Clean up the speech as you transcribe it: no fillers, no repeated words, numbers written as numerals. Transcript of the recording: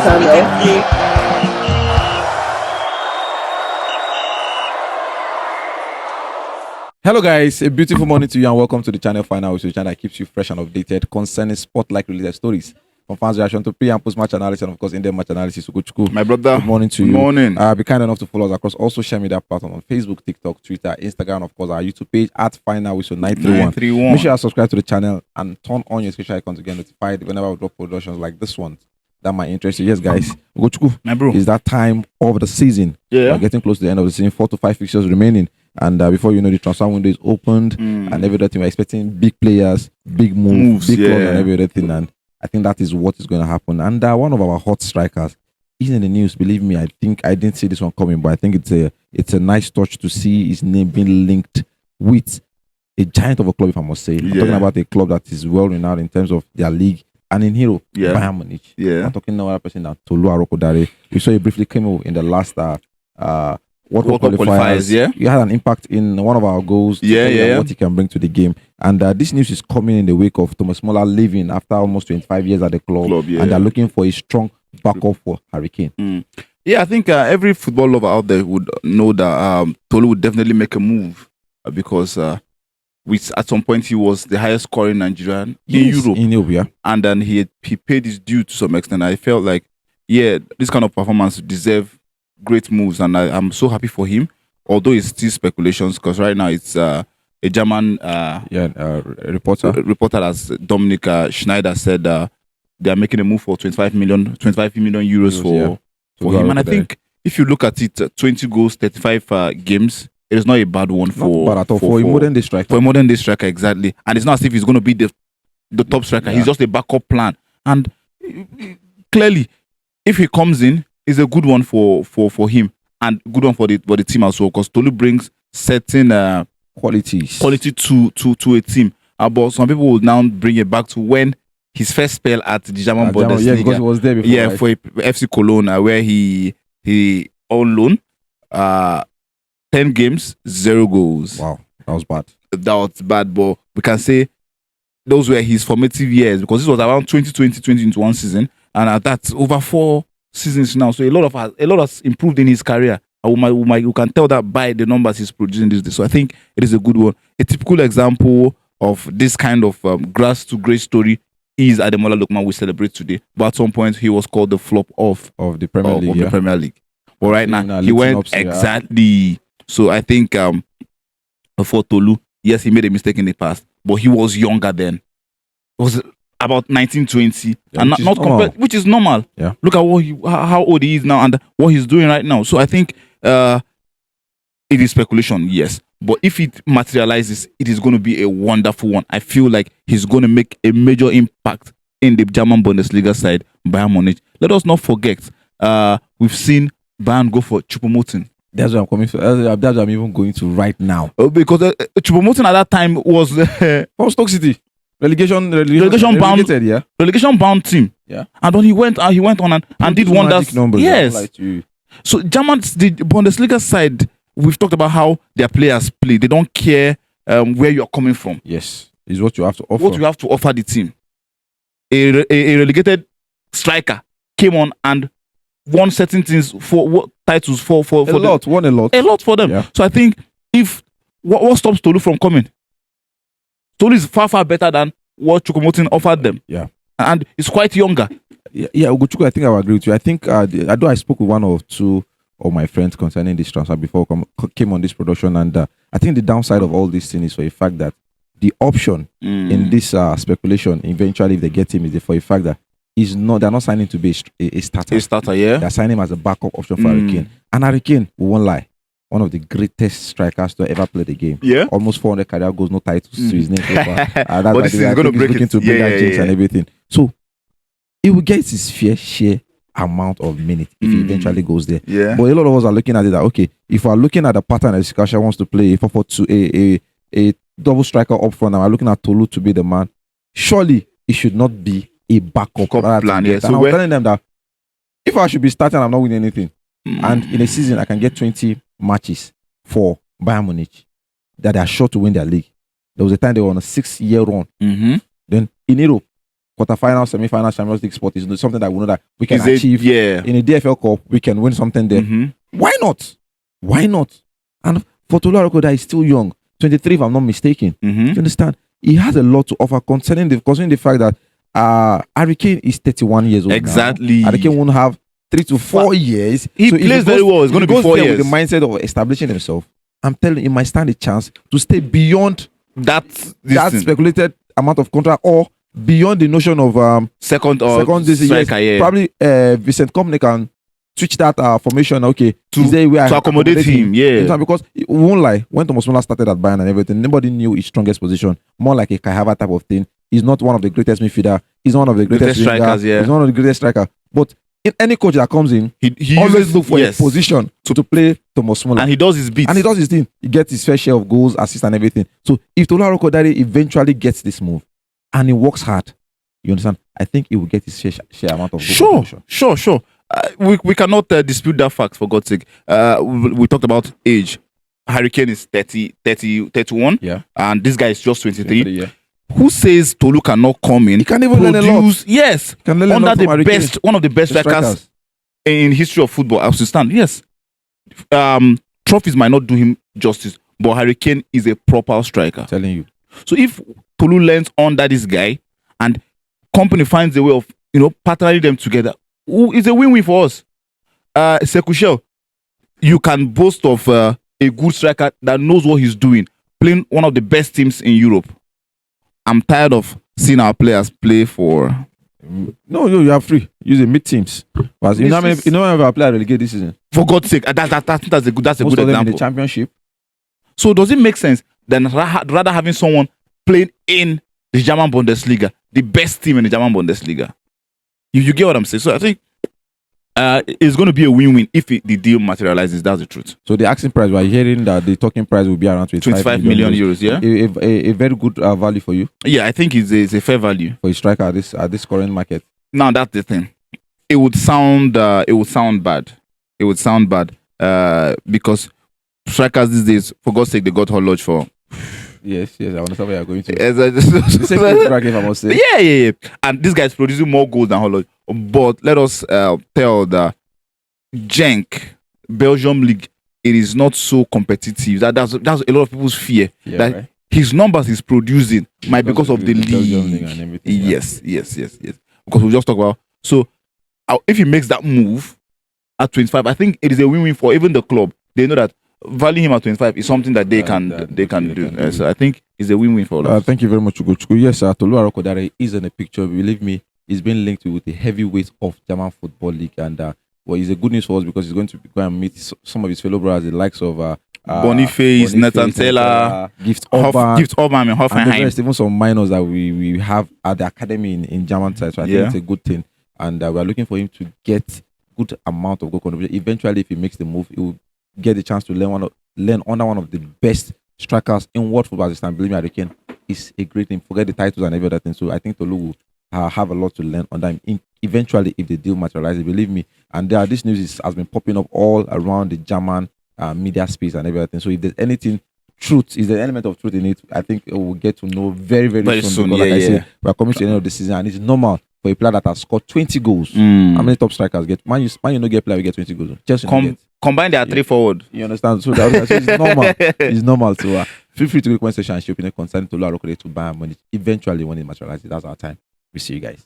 channel. Hello guys, a beautiful morning to you and welcome to the channel Final, which is the channel that keeps you fresh and updated concerning sport-like related stories. From fans' reaction to pre and post-match analysis and of course in-depth match analysis. My brother, good morning to you. Good morning. Be kind enough to follow us across all social media platforms on Facebook, TikTok, Twitter, Instagram, and of course our YouTube page at Final, which is 931. Make sure you subscribe to the channel and turn on your special icon to get notified whenever we drop productions like this one that might interest you. Yes, guys. My bro, it's that time of the season. Yeah. We're getting close to the end of the season, 4 to 5 fixtures remaining. And before you know, the transfer window is opened and everything. We're expecting big players, big moves, big clubs and everything. And I think that is what is going to happen. And one of our hot strikers is in the news. Believe me, I think I didn't see this one coming, but I think it's a nice touch to see his name being linked with a giant of a club, if I must say. I'm talking about a club that is well renowned in terms of their league and in Europe, Bayern Munich. I'm talking now about a person that Tolu Arokodare. We saw he briefly came out in the last World Cup qualifiers. He had an impact in one of our goals. What he can bring to the game. And this news is coming in the wake of Thomas Muller leaving after almost 25 years at the club. And they're looking for a strong backup for Harry Kane. Yeah, I think every football lover out there would know that Tolu would definitely make a move because at some point he was the highest scoring Nigerian in Europe. In Europe, yeah. And then he paid his due to some extent. I felt like, this kind of performance deserves great moves, and I'm so happy for him. Although it's still speculations, because right now it's a German reporter as Dominic Schneider said they are making a move for 25 million euros for him. And I think if you look at it, 20 goals, 35 games, it is not a bad one for a modern day striker. For a modern day striker, exactly. And it's not as if he's going to be the top striker. He's just a backup plan. And clearly, if he comes in, is a good one for him and good one for the team as well, because Tolu brings certain quality to a team. But some people will now bring it back to when his first spell at the German Bundesliga. Yeah, because he was there before. Yeah, for FC Cologne, where he on loan, 10 games, 0 goals. Wow, that was bad. That was bad, but we can say those were his formative years, because this was around 2020-2021 season, and that's over 4 seasons now. So a lot has improved in his career. We can tell that by the numbers he's producing these days. So I think it is a good one. A typical example of this kind of grass to grace story is Ademola Lookman we celebrate today. But at some point he was called the flop of the Premier League. But right now he went exactly. So I think for Tolu, yes, he made a mistake in the past, but he was younger then. It was about 1920, and not compared, which is normal. Yeah. Look at how old he is now and what he's doing right now. So I think it is speculation, yes, but if it materializes, it is going to be a wonderful one. I feel like he's going to make a major impact in the German Bundesliga side, Bayern Munich. Let us not forget, we've seen Bayern go for Choupo-Moting. That's what I'm coming to. That's what I'm even going to right now. Because Choupo-Moting at that time was from Stoke City. Relegation bound team. Yeah. And then he went on and did wonders. Yes. So the Bundesliga side, we've talked about how their players play. They don't care where you're coming from. Yes. It's what you have to offer. What you have to offer the team. A relegated striker came on and won certain things for titles for won a lot for them. Yeah. So I think what stops Tolu from coming? Tolu is far better than what Choupo-Moting offered them. Yeah. And it's quite younger. Yeah, Ugochukwu, I think I would agree with you. I think, although I spoke with one or two of my friends concerning this transfer before came on this production, and I think the downside of all these things is for a fact that the option in this speculation, eventually if they get him, is for a fact that they're not signing to be a starter. A starter, yeah. They're signing him as a backup option for Harry Kane. And Harry Kane, we won't lie, one of the greatest strikers to ever play the game. Yeah. Almost 400 career goals, no titles to his name so far. That's but this is going to break it. To bring that jinx and everything. So he will get his fair share amount of minutes if he eventually goes there. Yeah. But a lot of us are looking at it that, okay, if we're looking at the pattern that Sikarsha wants to play, if 4-4-2, a double striker up front, and we're looking at Tolu to be the man, surely it should not be a backup plan. Yeah. So I'm telling them that if I should be starting, I'm not winning anything. And in a season, I can get 20 matches for Bayern Munich that they are sure to win their league. There was a time they were on a 6-year run. Mm-hmm. Then in Europe, quarterfinal, semi-final, Champions League spot is something that we know that we can Is it- achieve. yeah. In a DFL Cup, we can win something there. Mhm. Why not? Why not? And for Tolu Arokodare, he's still young, 23 if I'm not mistaken. Mhm. You understand? He has a lot to offer concerning the fact that Harry Kane is 31 years old. Exactly. Harry Kane won't have 3 to 4 years. He So if plays very well. It's going to be goes 4 there years. with the mindset of establishing himself. I'm telling you, he might stand a chance to stay beyond that that speculated amount of contract or beyond the notion of second this year. striker, yeah. Probably Vincent Kompany can switch that formation. Okay, To- is there a way I to accommodate him, yeah. You understand? Because we won't lie, when Thomas Muller started at Bayern and everything, nobody knew his strongest position. More like a Kai Havertz type of thing. He's not one of the greatest midfielder. He's not one of the greatest winger. strikers, yeah. He's one of the greatest striker. But in any coach that comes in, He always uses- look for yes. a position to play Thomas Muller. and he does his beats. And he does his thing. He gets his fair share of goals, assists, and everything. So if Tolu Arokodare eventually gets this move and he works hard, you understand? I think he will get his share amount of goal Sure, contribution. sure. We cannot dispute that fact, for God's sake. We talked about age. Harry Kane is 31, Yeah. and this guy is just 23. Yeah. Who says Tolu cannot come in? He can even learn a lot. Yes, Can learn a under lot from the Harry Kane. best, one of the best The strikers in history of football. As we stand, yes. Trophies might not do him justice, but Harry Kane is a proper striker. Telling you. So if Tolu learns under this guy and company finds a way of partnering them together, it's a win-win for us. Sekushel, you can boast of a good striker that knows what he's doing, playing one of the best teams in Europe. I'm tired of seeing our players play for. No, you are free. Use the mid teams. But you know This is- how many player relegate this season? For God's sake, that's a good Most good of them in example. the championship. So does it make sense than rather having someone playing in the German Bundesliga, the best team in the German Bundesliga? You get what I'm saying? So I think it's going to be a win-win if the deal materializes. That's the truth. So the asking price, we're hearing that the talking price will be around 25 million euros, yeah? A very good value for you, Yeah, I think it's a fair value. for a striker at this current market. Now that's the thing. It would sound bad. It would sound bad because strikers these days, for God's sake, they got whole lodge for. Yes, I understand where you're going to. As The same thing with Drake, if I must say. Yeah. And this guy's producing more goals than Holland. But let us tell the Genk, Belgium League, it is not so competitive. That's a lot of people's fear. Yeah, that right. his numbers he's producing might because of the Belgium league. and everything. Yeah. Yes. Because we just talked about. So if he makes that move at 25, I think it is a win-win for even the club. They know that valuing him at 25 is something that they can do. So I think it's a win-win for us. Thank you very much, Ugochukwu. Yes, Tolu Arokodare is in the picture. Believe me, he's been linked with the heavyweight of German Football League, and it's a good news for us because he's going to go and meet some of his fellow brothers, the likes of Boniface, Nathan Taylor, Gift Orban, and and the Hoffenheim. rest, even some minors that we have at the academy in German side. So I think Yeah. it's a good thing, and we are looking for him to get good amount of goal contribution. Eventually, if he makes the move, he will get the chance to learn under one of the best strikers in world football this time. Believe me, Harry Kane is a great thing. Forget the titles and every other thing. So I think Tolu will have a lot to learn under him. Eventually, if the deal materializes, believe me. And this news has been popping up all around the German media space and everything. So if there's anything truth, is there an element of truth in it, I think we'll get to know very, very soon. Because like I said, we're coming to the end of the season, and it's normal for a player that has scored 20 goals. How many top strikers get? Man, you don't get player, we get 20 goals. Just Combine their three forward. You understand? So it's normal. It's normal. So feel free to go to the comment section and share your opinion concerning Tolu Arokodare to Bayern Munich. Eventually, when it materializes, that's our time. We see you guys.